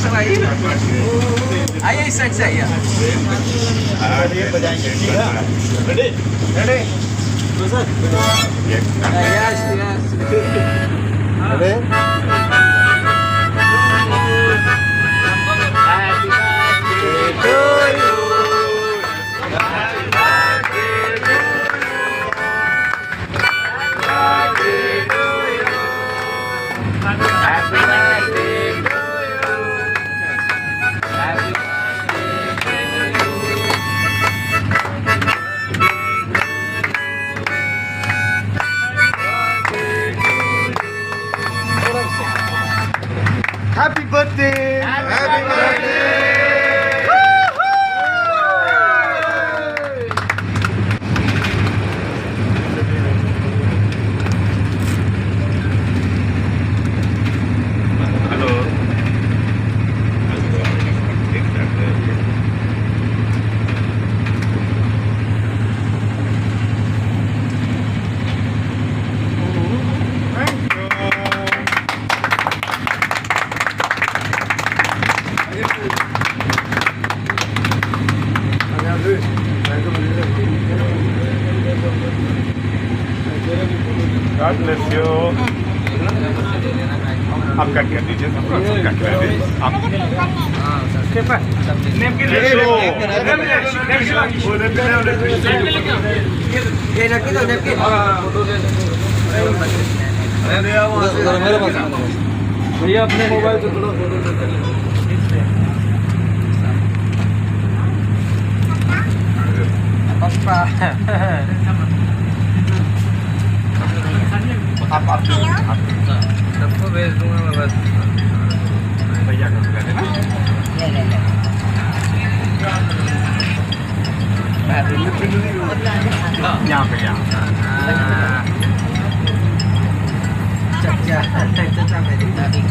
Sir आइए इस side से आइए। Ready ready sir yes yes Happy birthday! Happy birthday! Hello. God bless you. आप कट कर दीजिए, कट कर दीजिए। आप नेपकिन ले लो। ये रखी दो नेपकिन। मेरे पास भैया अपने मोबाइल से थोड़ा फोटो कर पापा आप सबको भेज दूंगा मैं बस। भैया का ले लेना। यहाँ पे यहाँ। चाचा मेरी दादी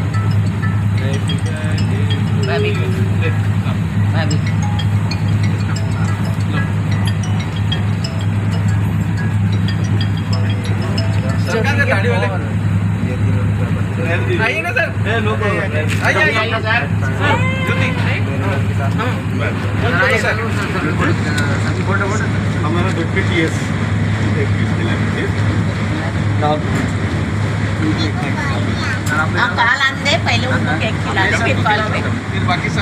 गाड़ी वाले आइए ना सर। आइए सर। ज्योति हमारा डिप्टी यस आप कल आंदे पहले उनको केक खिला फिर बाकी